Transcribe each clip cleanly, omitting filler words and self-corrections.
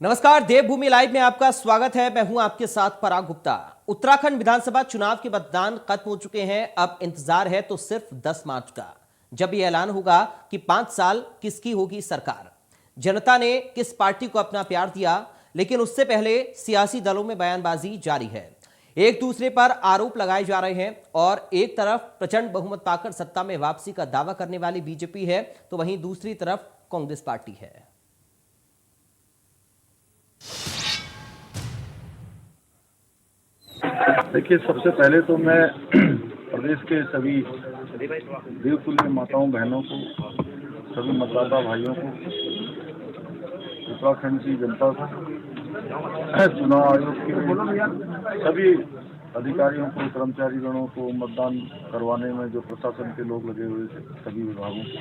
नमस्कार, देवभूमि लाइव में आपका स्वागत है। मैं हूं आपके साथ पराग गुप्ता। उत्तराखंड विधानसभा चुनाव के मतदान खत्म हो चुके हैं। अब इंतजार है तो सिर्फ 10 मार्च का, जब यह ऐलान होगा कि 5 साल किसकी होगी सरकार, जनता ने किस पार्टी को अपना प्यार दिया। लेकिन उससे पहले सियासी दलों में बयानबाजी जारी है, एक दूसरे पर आरोप लगाए जा रहे हैं। और एक तरफ प्रचंड बहुमत पाकर सत्ता में वापसी का दावा करने वाली बीजेपी है, तो वहीं दूसरी तरफ कांग्रेस पार्टी है। देखिए, सबसे पहले तो मैं प्रदेश के सभी देवतुल्य माताओं बहनों को, सभी मतदाता भाइयों को, उत्तराखंड की जनता को, चुनाव आयोग के सभी अधिकारियों को, कर्मचारी गणों को, मतदान करवाने में जो प्रशासन के लोग लगे हुए थे, सभी विभागों को,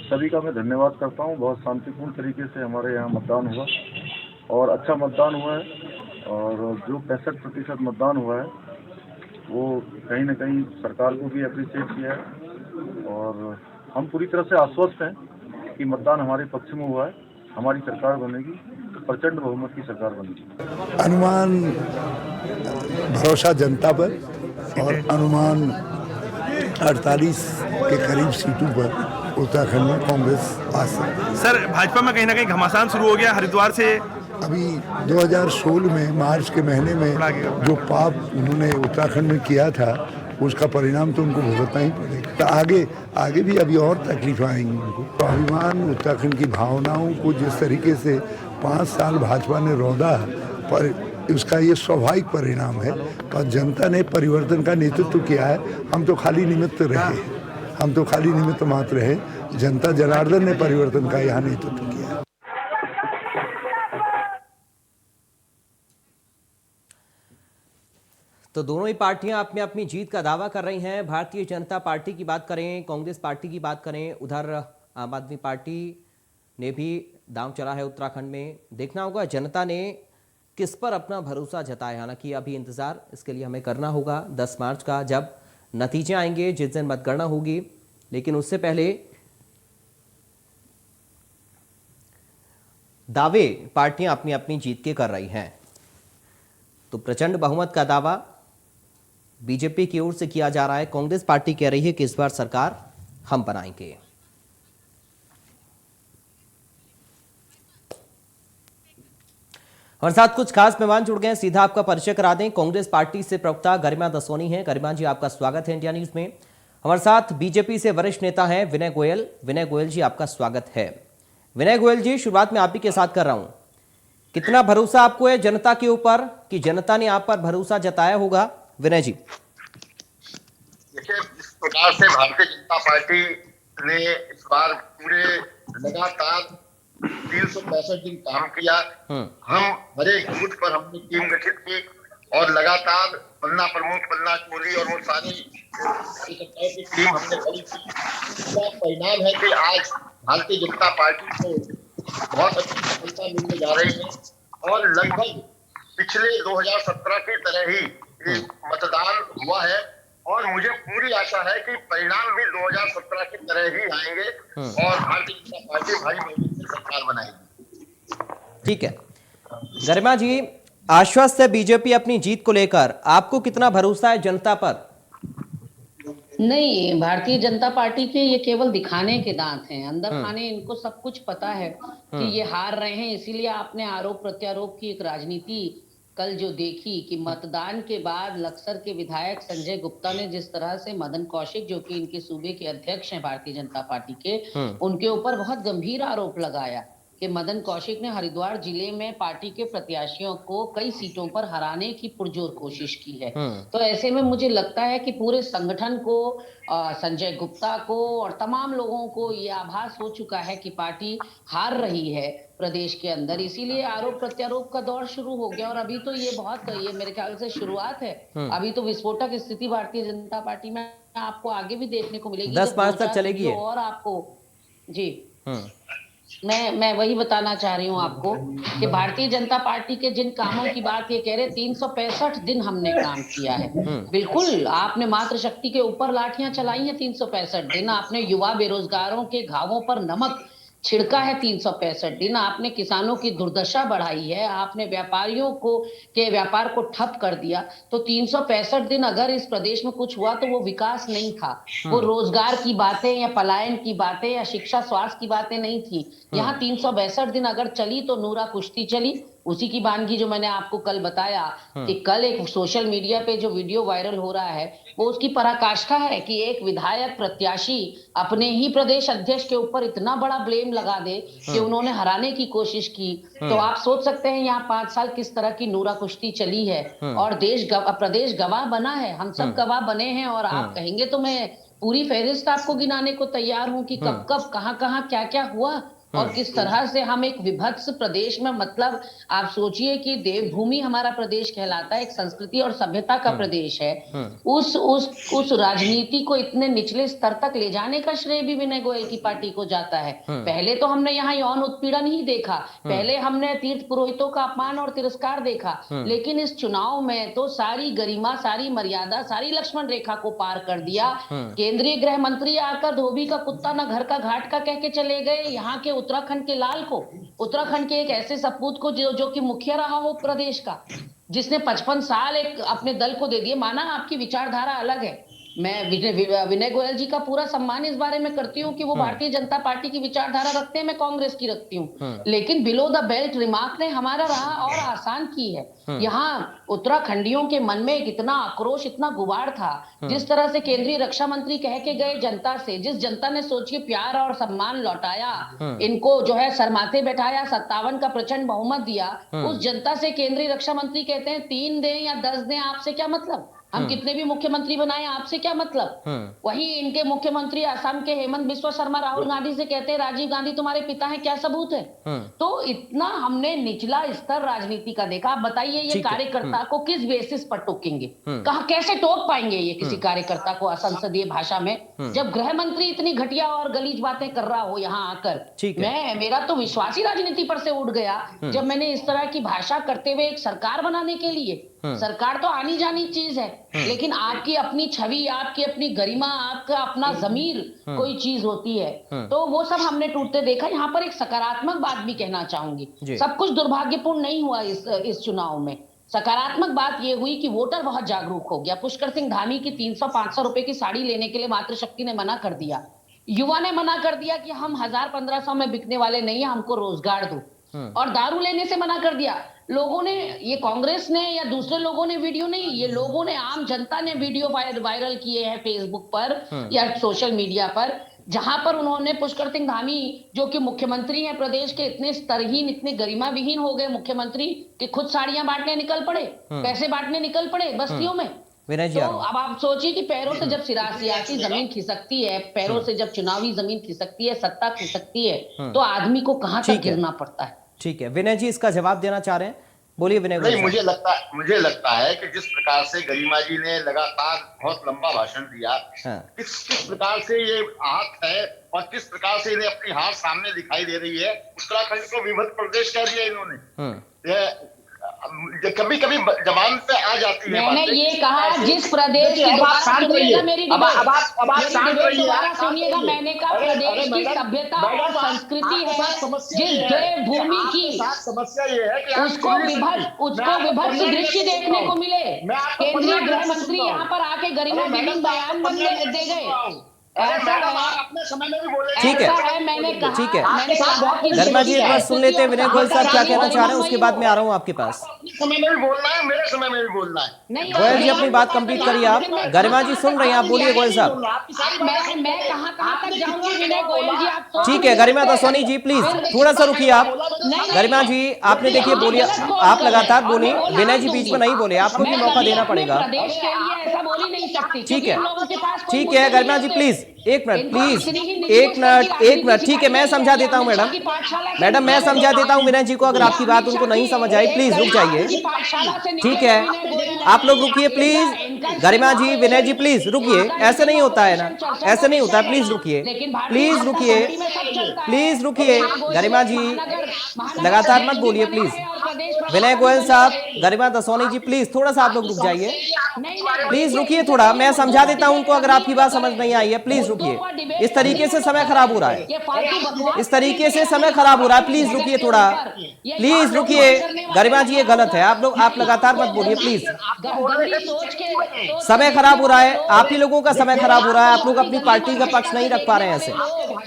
सभी का मैं धन्यवाद करता हूं। बहुत शांतिपूर्ण तरीके से हमारे यहाँ मतदान हुआ और अच्छा मतदान हुआ है। और जो 65% मतदान हुआ है वो कहीं ना कहीं सरकार को भी अप्रिशिएट किया है। और हम पूरी तरह से आश्वस्त हैं कि मतदान हमारे पक्ष में हुआ है। हमारी सरकार बनेगी, प्रचंड बहुमत की सरकार बनेगी। अनुमान भरोसा जनता पर और अनुमान 48 के करीब सीटों पर उत्तराखंड में कांग्रेस आ सकती है। सर, भाजपा में कहीं ना कहीं घमासान शुरू हो गया हरिद्वार से। अभी 2016 में मार्च के महीने में जो पाप उन्होंने उत्तराखंड में किया था, उसका परिणाम तो उनको भुगतना ही पड़ेगा। तो आगे भी अभी और तकलीफ आएंगी उनको। तो अभिमान, उत्तराखंड की भावनाओं को जिस तरीके से 5 साल भाजपा ने रौंदा, पर उसका ये स्वाभाविक परिणाम है। और जनता ने परिवर्तन का नेतृत्व किया है। हम तो खाली निमित्त मात्र रहे। जनता जनार्दन ने परिवर्तन का यहाँ नेतृत्व किया है। तो दोनों ही पार्टियां अपनी अपनी जीत का दावा कर रही हैं। भारतीय जनता पार्टी की बात करें, कांग्रेस पार्टी की बात करें, उधर आम आदमी पार्टी ने भी दांव चला है उत्तराखंड में। देखना होगा जनता ने किस पर अपना भरोसा जताया। हालांकि अभी इंतजार इसके लिए हमें करना होगा 10 मार्च का, जब नतीजे आएंगे, जिस दिन मतगणना होगी। लेकिन उससे पहले दावे पार्टियां अपनी अपनी जीत के कर रही हैं। तो प्रचंड बहुमत का दावा बीजेपी की ओर से किया जा रहा है। कांग्रेस पार्टी कह रही है कि इस बार सरकार हम बनाएंगे। हमारे साथ कुछ खास मेहमान जुड़ गए हैं, सीधा आपका परिचय करा दें। कांग्रेस पार्टी से प्रवक्ता गरिमा दसोनी है। गरिमा जी, आपका स्वागत है इंडिया न्यूज में। हमारे साथ बीजेपी से वरिष्ठ नेता हैं विनय गोयल। विनय गोयल जी, आपका स्वागत है। विनय गोयल जी, शुरुआत में आप ही के साथ कर रहा हूं। कितना भरोसा आपको है जनता के ऊपर, कि जनता ने आप पर भरोसा जताया होगा? विनय जी। देखिए, इस प्रकार से भारतीय जनता पार्टी ने इस बार पूरे लगातार 365 दिन काम किया। हम हर एक बूथ पर हमने टीम गठित की और लगातार पन्ना प्रमुख, पन्ना कोहली और वो सारी कार्यकर्ताओं की टीम हमने खड़ी की। इसका परिणाम है कि आज भारतीय जनता पार्टी को बहुत अच्छी सफलता मिलने जा रही है और लगभग पिछले 2017 की तरह ही मतदान हुआ है। और मुझे पूरी आशा है कि परिणाम भी 2017 की तरह ही आएंगे और भारतीय जनता पार्टी भारी बहुमत से सरकार बनाएगी। ठीक है गरिमा जी, आश्वस्त है बीजेपी अपनी जीत को लेकर। आपको कितना भरोसा है जनता पर? नहीं, भारतीय जनता पार्टी के ये केवल दिखाने के दांत हैं। अंदर खाने इनको सब कुछ पता है कि ये हार रहे हैं। इसीलिए आपने आरोप प्रत्यारोप की एक राजनीति कल जो देखी कि मतदान के बाद लक्सर के विधायक संजय गुप्ता ने जिस तरह से मदन कौशिक, जो कि इनके सूबे के अध्यक्ष हैं भारतीय जनता पार्टी के, उनके ऊपर बहुत गंभीर आरोप लगाया कि मदन कौशिक ने हरिद्वार जिले में पार्टी के प्रत्याशियों को कई सीटों पर हराने की पुरजोर कोशिश की है। तो ऐसे में मुझे लगता है कि पूरे संगठन को, संजय गुप्ता को और तमाम लोगों को ये आभास हो चुका है कि पार्टी हार रही है प्रदेश के अंदर। इसीलिए आरोप प्रत्यारोप का दौर शुरू हो गया। और अभी तो ये मेरे ख्याल से शुरुआत है। अभी तो विस्फोटक स्थिति भारतीय जनता पार्टी में आपको आगे भी देखने को मिलेगी। 10 मार्च तक चलेगी और आपको जी मैं वही बताना चाह रही हूँ आपको कि भारतीय जनता पार्टी के जिन कामों की बात ये कह रहे, 365 दिन हमने काम किया है। बिल्कुल, आपने मातृशक्ति के ऊपर लाठियां चलाई हैं 365 दिन। आपने युवा बेरोजगारों के घावों पर नमक छिड़का है 365 दिन, आपने किसानों की दुर्दशा बढ़ाई है, आपने व्यापारियों को के व्यापार को ठप कर दिया। तो 365 दिन अगर इस प्रदेश में कुछ हुआ तो वो विकास नहीं था, वो रोजगार की बातें या पलायन की बातें या शिक्षा स्वास्थ्य की बातें नहीं थी। यहाँ 362 दिन अगर चली तो नूरा कुश्ती चली। उसी की वानगी जो मैंने आपको कल बताया कि कल एक सोशल मीडिया पे जो वीडियो वायरल हो रहा है वो उसकी पराकाष्ठा है कि एक विधायक प्रत्याशी अपने ही प्रदेश अध्यक्ष के ऊपर इतना बड़ा ब्लेम लगा दे कि उन्होंने हराने की कोशिश की। तो आप सोच सकते हैं यहाँ 5 साल किस तरह की नूरा कुश्ती चली है और प्रदेश गवाह बना है, हम सब गवाह बने हैं। और आप कहेंगे तो मैं पूरी फहरिस्त आपको गिनाने को तैयार हूं कि कब कब कहां क्या क्या हुआ और किस तरह से हम एक विभत्स प्रदेश में, मतलब आप सोचिए कि देवभूमि हमारा प्रदेश कहलाता है, एक संस्कृति और सभ्यता का प्रदेश है। उस राजनीति को इतने निचले स्तर तक ले जाने का श्रेय भी विनय गोयल की पार्टी को जाता है। पहले तो हमने यहाँ यौन उत्पीड़न ही देखा, पहले हमने तीर्थ पुरोहितों का अपमान और तिरस्कार देखा, लेकिन इस चुनाव में तो सारी गरिमा, सारी मर्यादा, सारी लक्ष्मण रेखा को पार कर दिया। केंद्रीय गृह मंत्री आकर धोबी का कुत्ता न घर का घाट का कह के चले गए यहाँ के उत्तराखंड के लाल को, उत्तराखंड के एक ऐसे सपूत को जो कि मुखिया रहा हो प्रदेश का, जिसने 55 साल एक अपने दल को दे दिए। माना आपकी विचारधारा अलग है, मैं विनय गोयल जी का पूरा सम्मान इस बारे में करती हूँ कि वो भारतीय जनता पार्टी की विचारधारा रखते हैं, मैं कांग्रेस की रखती हूँ, लेकिन बिलो द बेल्ट रिमार्क ने हमारा राह और आसान की है। यहाँ उत्तराखंडियों के मन में इतना आक्रोश, इतना गुबार था, जिस तरह से केंद्रीय रक्षा मंत्री कह के गए जनता से, जिस जनता ने सोचिए प्यार और सम्मान लौटाया, इनको जो है सरमाथे बैठाया, 57 का प्रचंड बहुमत दिया, उस जनता से केंद्रीय रक्षा मंत्री कहते हैं 3 दें या 10 दें, आपसे क्या मतलब, हम कितने भी मुख्यमंत्री बनाए आपसे क्या मतलब। वही इनके मुख्यमंत्री असम के हेमंत बिस्वा शर्मा राहुल गांधी से कहते हैं राजीव गांधी तुम्हारे पिता हैं, क्या सबूत है। तो इतना हमने निचला स्तर राजनीति का देखा। आप बताइए ये कार्यकर्ता को किस बेसिस पर टोकेंगे, कहाँ कैसे टोक पाएंगे ये किसी कार्यकर्ता को असंसदीय भाषा में, जब गृह मंत्री इतनी घटिया और गलीज बातें कर रहा हो यहाँ आकर। मेरा तो विश्वास ही राजनीति पर से उठ गया जब मैंने इस तरह की भाषा करते हुए एक सरकार बनाने के लिए, सरकार तो आनी जानी चीज है, लेकिन आपकी अपनी छवि, आपकी अपनी गरिमा, आपका अपना जमीर कोई चीज होती है, तो वो सब हमने टूटते देखा। यहाँ पर एक सकारात्मक बात भी कहना चाहूंगी, सब कुछ दुर्भाग्यपूर्ण नहीं हुआ इस चुनाव में। सकारात्मक बात ये हुई कि वोटर बहुत जागरूक हो गया। पुष्कर सिंह धामी की 300-500 रुपए की साड़ी लेने के लिए मातृशक्ति ने मना कर दिया, युवा ने मना कर दिया कि हम 1000-1500 में बिकने वाले नहीं है, हमको रोजगार दो, और दारू लेने से मना कर दिया। लोगों ने, ये कांग्रेस ने या दूसरे लोगों ने वीडियो नहीं, ये लोगों ने, आम जनता ने वीडियो वायरल किए हैं फेसबुक पर या सोशल मीडिया पर, जहां पर उन्होंने पुष्कर सिंह धामी जो कि मुख्यमंत्री हैं प्रदेश के, इतने स्तरहीन, इतने गरिमा विहीन हो गए मुख्यमंत्री कि खुद साड़ियां बांटने निकल पड़े, पैसे बांटने निकल पड़े बस्तियों में। तो अब आप सोचिए कि पैरों से जब सियासी जमीन खिसकती है, पैरों से जब चुनावी जमीन खिसकती है, सत्ता खिसकती है, तो आदमी को कहां तक गिरना पड़ता है। ठीक है, विनय जी इसका जवाब देना चाह रहे हैं, बोलिए विनय। नहीं, मुझे लगता है कि जिस प्रकार से गरिमा जी ने लगातार बहुत लंबा भाषण दिया, किस प्रकार से ये हाथ है और किस प्रकार से इन्हें अपनी हार सामने दिखाई दे रही है। उत्तराखंड को विभक्त प्रदेश कह दिया इन्होंने, कभी कभी जबान पे आ जाती है। मैंने ये कहा जिस प्रदेश की, सुनिएगा मेरी अब आप शांत रहिए, सुनिएगा, मैंने कहा प्रदेश की सभ्यता और संस्कृति है, जिस देवभूमि की समस्या ये है कि उसको विभत्स दृश्य देखने को मिले। केंद्रीय गृह मंत्री यहाँ पर आके गरिमा विहीन बयान दे गए। ऐसा अपने समय में भी बोले, ठीक है, मैंने कहा, ठीक है, गरिमा जी एक बार सुन लेते हैं विनय गोयल साहब क्या कहना चाह रहे हैं, उसके बाद मैं आ रहा हूँ आपके पास। समय में भी बोलना है, मेरे समय में भी बोलना है। गोयल जी अपनी बात कंप्लीट करिए आप। गरिमा जी सुन रहे हैं, आप बोलिए गोयल साहब। मैं कहाँ तक जाऊंगी विनय गोयल जी, आप ठीक है, गरिमा दसोनी जी प्लीज थोड़ा सा रुकिए आप। गरिमा जी आपने देखिए बोलिए, आप लगातार बोली, विनय जी बीच में नहीं बोले, आपको भी मौका देना पड़ेगा। प्रदेश के लिए ऐसा बोल ही नहीं सकती। ठीक है, ठीक है गरिमा जी प्लीज एक मिनट, प्लीज एक मिनट, ठीक है, मैं समझा देता हूँ मैडम मैं समझा देता हूँ विनय जी को, अगर आपकी बात उनको नहीं समझ आई प्लीज रुक जाइए। ठीक है, आप लोग रुकिए please. Garima ji, Vinay ji please रुकिए, ऐसे नहीं होता है ना, ऐसे नहीं होता है, प्लीज रुकिए, प्लीज रुकिए, प्लीज रुकिए। गरिमा जी लगातार मत बोलिए प्लीज। विनय गोयल साहब, गरिमा दसोनी जी प्लीज थोड़ा सा आप लोग रुक जाइए। प्लीज रुकिए थोड़ा, मैं समझा देता हूं उनको अगर आपकी बात समझ नहीं आई है। प्लीज रुकिए, इस तरीके से समय खराब हो रहा है, इस तरीके से समय खराब हो रहा है। प्लीज रुकिए थोड़ा, प्लीज रुकिए। गरिमा जी ये गलत है, आप लगातार मत बोलिए प्लीज। समय खराब हो रहा है, आप ही लोगों का समय खराब हो रहा है। आप लोग अपनी पार्टी का पक्ष नहीं रख पा रहे हैं ऐसे,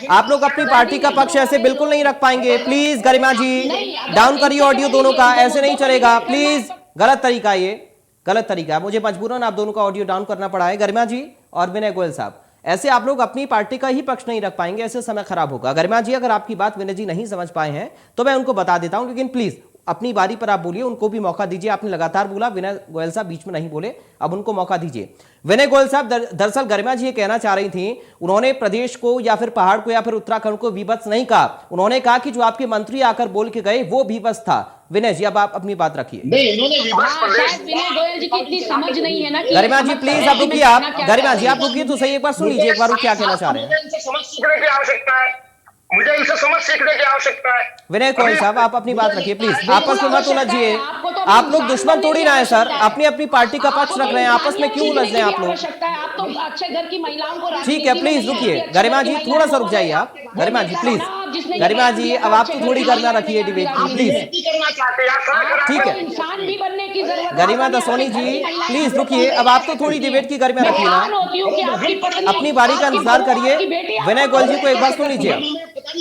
आप लोग अपनी पार्टी का पक्ष ऐसे बिल्कुल नहीं रख पाएंगे। प्लीज गरिमा जी डाउन करिए ऑडियो दोनों का, ऐसे नहीं चलेगा प्लीज। गलत तरीका है, ये गलत तरीका है। मुझे मजबूरन आप दोनों का ऑडियो डाउन करना पड़ा है। गरिमा जी और विनय गोयल साहब, ऐसे आप लोग अपनी पार्टी का ही पक्ष नहीं रख पाएंगे, ऐसे समय खराब होगा। गरिमा जी अगर आपकी बात विनय जी नहीं समझ पाए हैं तो मैं उनको बता देता हूं, लेकिन प्लीज अपनी बारी पर आप बोलिए, उनको भी मौका दीजिए। आपने लगातार बोला, विनय गोयल साहब बीच में नहीं बोले, अब उनको मौका दीजिए। विनय गोयल साहब, दरअसल गरिमा जी ये कहना चाह रही थी, उन्होंने प्रदेश को या फिर पहाड़ को या फिर उत्तराखंड को विवश नहीं कहा, उन्होंने कहा कि जो आपके मंत्री आकर बोल के गए वो विवश था। विनय जी अब आप अपनी बात रखिए। विनय गोयल जी की इतनी समझ नहीं है ना कि गरिमा जी प्लीज आप रुकिए, आप गरिमा जी आप रुकिए तो सही, एक बार सुन लीजिए एक बार वो क्या कहना चाह रहे हैं। मुझे इनसे समझ सीखने की आवश्यकता है। विनय गोयल साहब आप अपनी बात रखिए प्लीज, आपस में मत उलझिए। आप लोग दुश्मन थोड़ी ना है सर, अपनी अपनी पार्टी का पक्ष रख रहे हैं, आपस में क्यों उलझ रहे हैं आप लोग? आप तो अच्छे घर की महिलाओं को ठीक है प्लीज रुकिए, गरिमा जी थोड़ा सा रुक जाइए आप। गरिमा जी प्लीज, गरिमा जी अब आप तो थोड़ी करना रखिए डिबेट की प्लीज। ठीक है इंसान भी बनने की जरूरत है। गरिमा दसोनी जी प्लीज रुकिए, अब आप तो थोड़ी डिबेट की गरिमा रखिए ना, अपनी बारी का इंतजार करिए। विनय गोयल जी को एक बार सुन लीजिए।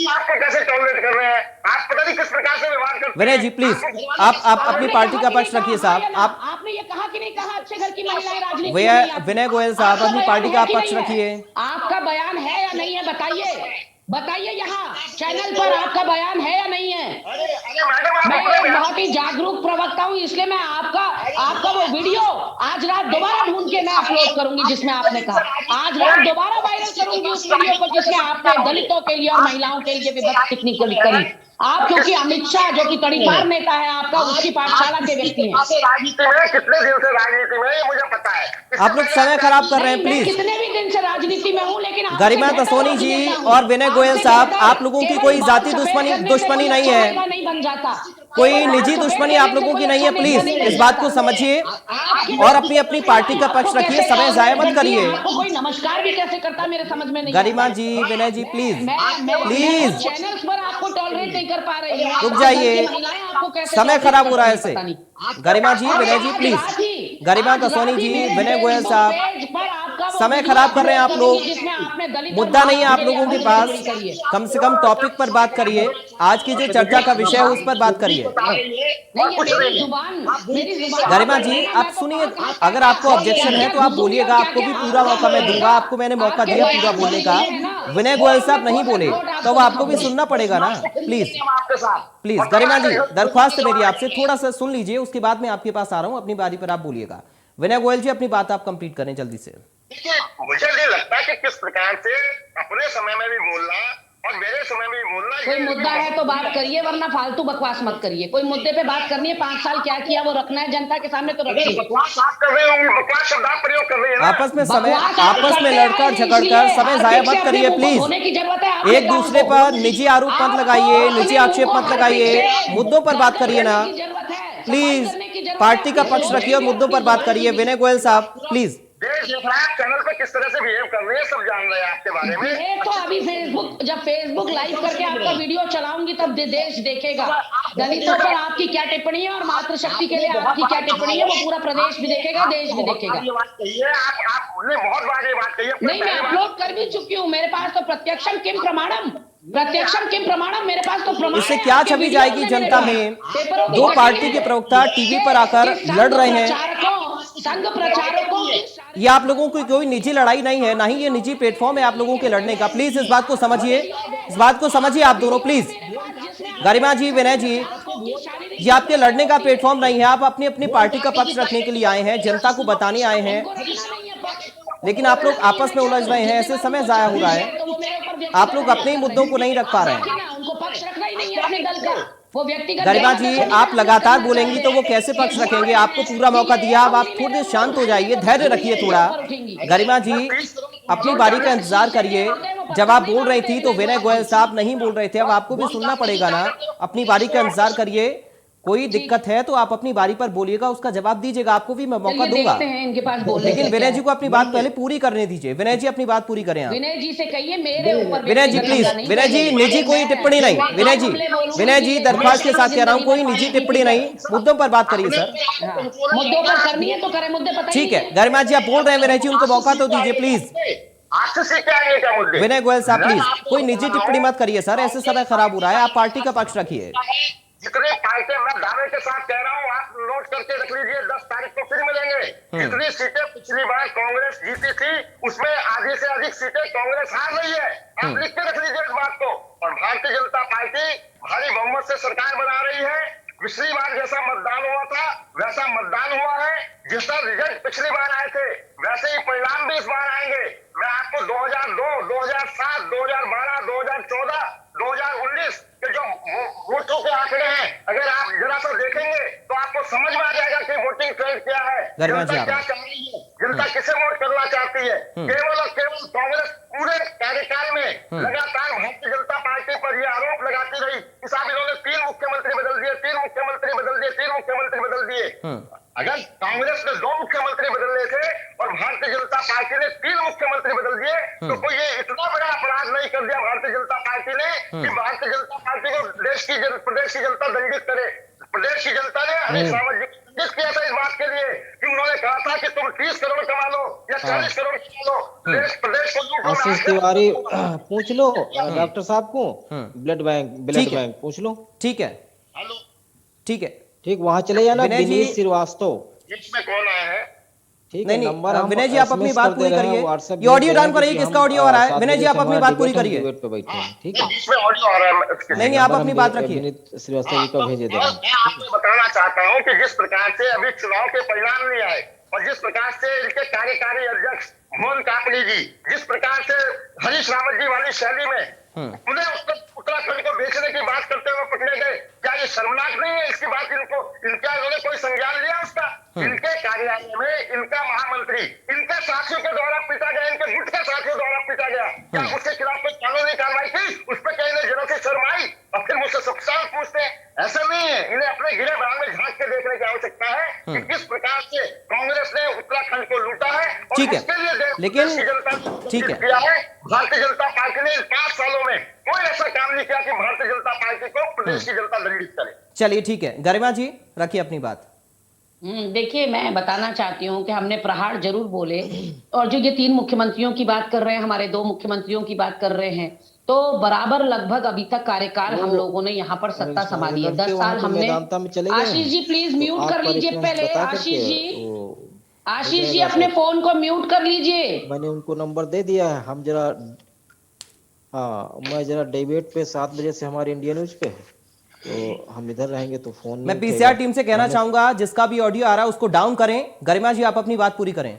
आपको कैसे टॉलरेट कर रहे हैं, आप पता नहीं किस प्रकार से व्यवहार करते हैं। विनय जी प्लीज आप अपनी पार्टी का पक्ष रखिए साहब। आपने ये कहा कि नहीं कहा अच्छे घर की महिलाएं राजनीति? विनय गोयल साहब अपनी पार्टी का पक्ष रखिए। आपका बयान है या नहीं है बताइए, बताइए यहाँ चैनल पर आपका बयान है या नहीं है? मैं बहुत ही जागरूक प्रवक्ता हूँ, इसलिए मैं आपका वो वीडियो आज रात दोबारा ढूंढ के मैं अपलोड करूंगी जिसमें आपने कहा, आज रात दोबारा वायरल करूंगी उस वीडियो को जिसमें आपने दलितों के लिए और महिलाओं के लिए विभक्त टिप्पणी करी। आप क्योंकि अमित शाह जो कि तड़ीपार नेता है आपका, उसकी पाठशाला के व्यक्ति हैं। राजनीति में कितने दिन से राजनीति में, ये मुझे पता है। आप लोग समय खराब कर रहे हैं प्लीज। कितने भी दिन से राजनीति में हूँ, लेकिन गरिमा दसोनी जी और विनय गोयल साहब, आप लोगों की कोई जाति दुश्मनी नहीं है, नहीं बन जाता, कोई निजी दुश्मनी आप लोगों की नहीं है। प्लीज इस बात को समझिए और अपनी अपनी पार्टी का पक्ष रखिए, समय जाया मत करिए। कोई नमस्कार भी कैसे करता मेरे समझ में नहीं। गरिमा जी विनय जी प्लीज प्लीज चैनल्स पर आपको टॉलरेट नहीं कर पा रही है, रुक जाइए, समय खराब हो रहा है ऐसे। गरिमा जी विनय जी प्लीज, गरिमा दसोनी जी विनय गोयल साहब समय खराब कर रहे हैं आप लोग। मुद्दा नहीं है आप लोगों के पास, कम से कम टॉपिक पर बात करिए, आज की जो चर्चा का विषय है उस पर बात करिए। गरिमा जी आप सुनिए, अगर आपको ऑब्जेक्शन है तो आप बोलिएगा, आपको भी पूरा मौका मैं दूंगा, आपको मैंने मौका दिया पूरा बोलने का। विनय गोयल साहब नहीं बोले तो अब आपको भी सुनना पड़ेगा ना। प्लीज प्लीज गरिमा जी दरख्वास्त है मेरी आपसे, थोड़ा सा सुन लीजिए, उसके बाद मैं आपके पास आ रहा हूँ, अपनी बारी पर आप बोलिएगा। विनय गोयल जी अपनी बात आप कंप्लीट करें जल्दी से। देखिए मुझे नहीं लगता कि किस प्रकार से अपने समय में भी बोलना और मेरे समय में भी बोलना, कोई मुद्दा है तो बात करिए, वरना फालतू बकवास मत करिए। कोई मुद्दे पे बात करनी है, 5 साल क्या किया वो रखना है जनता के सामने तो रखिए। बकवास आप कर रहे हो, बकवास शब्द आप प्रयोग कर रहे हैं। आपस में लड़कर झगड़कर समय जाया मत करिए प्लीज। होने की जरूरत है, एक दूसरे पर निजी आरोप मत लगाइए, निजी आक्षेप मत लगाइए, मुद्दों पर बात करिए ना प्लीज। पार्टी का पक्ष रखिए और मुद्दों पर बात करिए। विनय गोयल साहब प्लीज। देश देख रहा है आप चैनल पे किस तरह से बिहेव कर रहे हैं, सब जान रहे हैं आपके बारे में। ये तो अभी जब फेसबुक लाइव करके आपका वीडियो चलाऊंगी तब देश देखेगा दलितों पर आपकी क्या टिप्पणी है और मातृशक्ति के लिए आपकी क्या टिप्पणी है, वो पूरा प्रदेश भी देखेगा, देश भी देखेगा। आपने बहुत बार ये बात कही है। नहीं, मैं अपलोड कर भी चुकी हूँ, मेरे पास तो प्रत्यक्षम किम प्रमाणम मेरे पास तो प्रमाण। इससे क्या छवि जाएगी जनता में? दो पार्टी के प्रवक्ता टीवी पर आकर लड़ रहे हैं, संघ प्रचारकों, ये आप लोगों की कोई निजी लड़ाई नहीं है, ना ही ये निजी प्लेटफॉर्म है आप लोगों के लड़ने का। प्लीज इस बात को समझिए, इस बात को समझिए आप दोनों प्लीज। गरिमा जी विनय जी, ये आपके लड़ने का प्लेटफॉर्म नहीं है, आप अपनी अपनी पार्टी का पक्ष रखने के लिए आए हैं, जनता को बताने आए हैं, लेकिन आप लोग आपस में उलझ रहे हैं, ऐसे समय जाया हो रहा है, आप लोग अपने ही मुद्दों को नहीं रख पा रहे हैं। उनको पक्ष रखना ही नहीं है अपने दल का, वो व्यक्तिगत। गरिमा जी आप लगातार बोलेंगी तो वो कैसे पक्ष रखेंगे? आपको पूरा मौका दिया, अब आप थोड़े शांत हो जाइए, धैर्य रखिए थोड़ा। गरिमा जी अपनी बारी का इंतजार करिए, जब आप बोल रही थी तो विनय गोयल साहब नहीं बोल रहे थे, अब आपको भी सुनना पड़ेगा ना, अपनी बारी का इंतजार करिए। कोई दिक्कत है तो आप अपनी बारी पर बोलिएगा, उसका जवाब दीजिएगा, आपको भी मैं मौका चलिए दूंगा। देखते हैं इनके पास बोलने लेकिन का विनय क्या जी है। को अपनी बात पहले पूरी करने दीजिए। विनय जी अपनी बात पूरी करें आप। विनय जी से कहिए मेरे ऊपर विनय जी प्लीज, विनय जी निजी कोई टिप्पणी नहीं। विनय जी दरख्वास्त के साथ कह रहा हूँ, कोई निजी टिप्पणी नहीं, मुद्दों पर बात करिए सर। मुद्दों पर करनी है तो करें, मुद्दे पता ही ठीक है, नहीं है। गरिमा जी आप बोल रहे हैं, विनय जी उनको मौका तो दीजिए प्लीज। आरसीसी के आगे का मुद्दे। विनय गोयल साहब मैं प्लीज, आपको कोई निजी बता रहा टिप्पणी हूं, मत करिए सर, ऐसे समय खराब हो रहा है, आप पार्टी का पक्ष रखिए। जितने पार्टी, मैं दावे के साथ कह रहा हूँ, आप नोट करके रख लीजिए, 10 तारीख को फिर मिलेंगे। जितनी सीटें पिछली बार कांग्रेस जीती थी, उसमें आधी से अधिक सीटें कांग्रेस हार रही है। आप लिख के रख लीजिए इस बात को। और भारतीय जनता पार्टी भारी बहुमत से सरकार बना रही है। पिछली बार जैसा मतदान हुआ था वैसा मतदान हुआ है। जैसा रिजल्ट पिछली बार आए थे वैसे ही परिणाम भी इस बार आएंगे। मैं आपको 2002, 2007, 2012, 2014, 2019 के जो वोटों के आंकड़े हैं, अगर आप जरा सा देखेंगे तो आपको समझ में आ जाएगा कि वोटिंग ट्रेंड क्या है, जनता क्या चाह रही है, जनता किसे वोट करना चाहती है। केवल और केवल कांग्रेस पूरे कार्यकाल में लगातार भारतीय जनता पार्टी पर यह आरोप लगाती रही कि साहब इन्होंने 3 मुख्यमंत्री बदल दिए, 3 मुख्यमंत्री बदल दिए, 3 मुख्यमंत्री बदल दिए। अगर कांग्रेस ने 2 मुख्यमंत्री बदलने थे और भारतीय जनता पार्टी ने 3 मुख्यमंत्री बदल दिए, तो कोई ये इतना बड़ा अपराध नहीं कर दिया भारतीय जनता पार्टी ने कि भारतीय जनता पार्टी को प्रदेश की जनता दंडित करे। प्रदेश की जनता ने हरीश रावत जी को दंडित किया था इस बात के लिए कि उन्होंने कहा था कि तुम 30 करोड़ कमा लो या 40 करोड़ कमा लो, प्रदेश को लूट लो। आशीष तिवारी पूछ लो डॉक्टर साहब को, ब्लड बैंक पूछ लो। ठीक है, हेलो, ठीक है, ठीक, वहां चले जाना। विनय जी- विनीत श्रीवास्तव, इसमें कौन आया है? ठीक नहीं है, नहीं, नंबर हम विनय जी आप अपनी SMS बात कर पूरी दे रहे हैं, करिए। WhatsApp ये ऑडियो भेज डाउन दे रहे करिए, हैं कि किसका हम, ऑडियो आ रहा है? 7 विनय जी बजे आप से अपनी हमारा बात पूरी डिबेट है, करिए। डिबेट पे बैठे हैं, ठीक है। इसमें ऑडियो आ रहा है इसके लिए। नहीं नहीं, आप नंबर अपनी हम बात रखिए। विनीत श्रीवास्तव जी को भेजे दे रहे हैं। मैं आपको बताना चाहता हूं कि जिस प्रकार से अभी चुनाव के परिणाम नहीं आए और जिस प्रकार से इनके कार्यकारी अध्यक्ष मोहन कापड़ी जी जिस प्रकार से हरीश रावत जी वाली शैली में उन्हें उत्तराखंड को बेचने की बात करते हुए पकड़े गए, क्या ये शर्मनाक नहीं है? इसकी बात इनका इन्होंने कोई संज्ञान लिया उसका? इनके कार्यालय में इनका महामंत्री इनके साथियों के द्वारा पीटा गया, इनके गुट के साथियों द्वारा पीटा गया। क्या उसके खिलाफ कोई कानूनी कार्रवाई की? उस पर कहीं ने जरा सी शर्म आई और फिर मुझसे सब सवाल पूछते हैं? ऐसा नहीं है। इन्हें अपने गिरे बाल में झांक के देखने की आवश्यकता है कि किस प्रकार से कांग्रेस ने उत्तराखंड को लूटा है और ठीक है, उसके लिए लेकिन देश की जनता ने ठीक है। किया है। भारतीय जनता पार्टी ने 5 सालों में कोई ऐसा काम नहीं किया कि भारतीय जनता पार्टी को प्रदेश की जनता दंडित करे। चलिए ठीक है, गरिमा जी रखिए अपनी बात। देखिए, मैं बताना चाहती हूँ कि हमने प्रहार जरूर बोले, और जो ये 3 मुख्यमंत्रियों की बात कर रहे हैं, हमारे 2 मुख्यमंत्रियों की बात कर रहे हैं, तो बराबर लगभग अभी तक कार्यकाल हम लोगों ने यहाँ पर सत्ता संभाली है। 10 साल हमने। मेदांता में चले गए हैं। आशीष जी प्लीज म्यूट आप कर लीजिए रेफरेंस पहले। बता करके, आशीष जी, वो आशीष जी अपने फोन को म्यूट कर लीजिए। मैंने उनको नंबर दे दिया है। हम जरा, हाँ, मैं जरा डिबेट पे 7 बजे से हमारे इंडिया न्यूज पे है, तो हम इधर रहेंगे तो फोन मैं पीसीआर टीम से कहना चाहूंगा, जिसका भी ऑडियो आ रहा है उसको डाउन करें। गरिमा जी आप अपनी बात पूरी करें।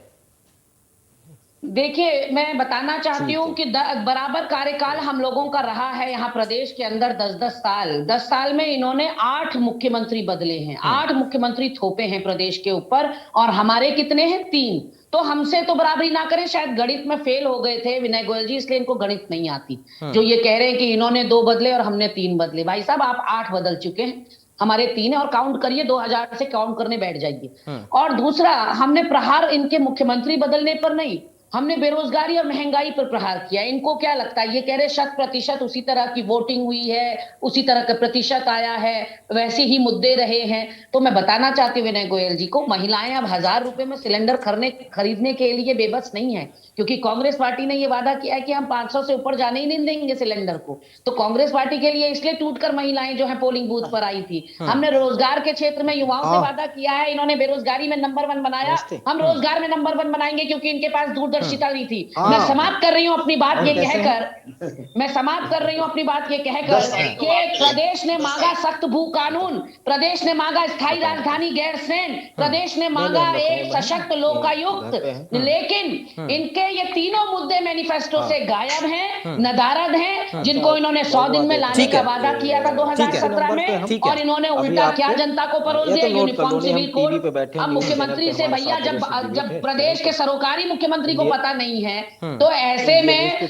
देखिए, मैं बताना चाहती हूँ कि बराबर कार्यकाल हम लोगों का रहा है यहाँ प्रदेश के अंदर 10-10 साल। 10 साल में इन्होंने 8 मुख्यमंत्री बदले हैं, 8 मुख्यमंत्री थोपे हैं प्रदेश के ऊपर, और हमारे कितने हैं? 3। तो हमसे तो बराबरी ना करें। शायद गणित में फेल हो गए थे विनय गोयल जी, इसलिए इनको गणित नहीं आती। जो ये कह रहे हैं कि इन्होंने 2 बदले और हमने 3 बदले, भाई साहब आप 8 बदल चुके हैं, हमारे 3 है, और काउंट करिए, 2000 से काउंट करने बैठ जाइए। और दूसरा, हमने प्रहार इनके मुख्यमंत्री बदलने पर नहीं, हमने बेरोजगारी और महंगाई पर प्रहार किया। इनको क्या लगता है? ये कह रहे 100% उसी तरह की वोटिंग हुई है, उसी तरह का प्रतिशत आया है, वैसे ही मुद्दे रहे हैं। तो मैं बताना चाहती हूँ विनय गोयल जी को, महिलाएं अब 1000 रुपए में सिलेंडर खरीदने के लिए बेबस नहीं है, क्योंकि कांग्रेस पार्टी ने ये वादा किया है कि हम 500 से ऊपर जाने ही नहीं देंगे सिलेंडर को। तो कांग्रेस पार्टी के लिए इसलिए टूटकर महिलाएं जो है पोलिंग बूथ पर आई थी। हमने रोजगार के क्षेत्र में युवाओं से वादा किया है, इन्होंने बेरोजगारी में नंबर 1 बनाया, हम रोजगार में नंबर 1 बनाएंगे, क्योंकि इनके पास दूरदर्शिता नहीं थी। मैं समाप्त कर रही हूँ अपनी बात ये कहकर, मैं समाप्त कर रही हूँ अपनी बात ये कहकर कि प्रदेश ने मांगा सख्त भू कानून, प्रदेश ने मांगा स्थायी राजधानी गैरसैंण, प्रदेश ने मांगा एक सशक्त लोकायुक्त, लेकिन इनके ये तीनों मुद्दे मैनिफेस्टो से गायब हैं, नदारद हैं, जिनको इन्होंने 100 दिन में लाने का वादा किया था 2017 में, और इन्होंने उल्टा क्या जनता को परोस दिया? Uniform civil code. अब मुख्यमंत्री से भैया जब प्रदेश के सरोकारी मुख्यमंत्री को पता नहीं है, तो ऐसे में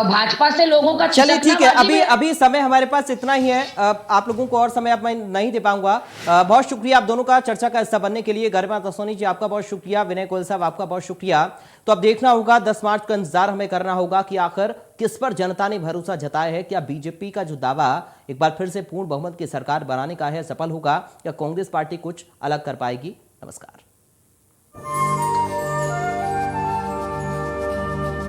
भाजपा से लोगों का चलिए ठीक है, चितकनाबाजी में- अभी समय हमारे पास इतना ही है। आप लोगों को और समय अब मैं नहीं दे पाऊंगा। बहुत शुक्रिया आप दोनों का चर्चा का हिस्सा बनने के लिए। गरिमा दसोनी जी आपका बहुत शुक्रिया, विनय गोयल साहब आपका बहुत शुक्रिया। तो अब देखना होगा, 10 मार्च का इंतजार हमें करना होगा कि आखिर किस पर जनता ने भरोसा जताया है। क्या बीजेपी का जो दावा एक बार फिर से पूर्ण बहुमत की सरकार बनाने का है सफल होगा, या कांग्रेस पार्टी कुछ अलग कर पाएगी? नमस्कार।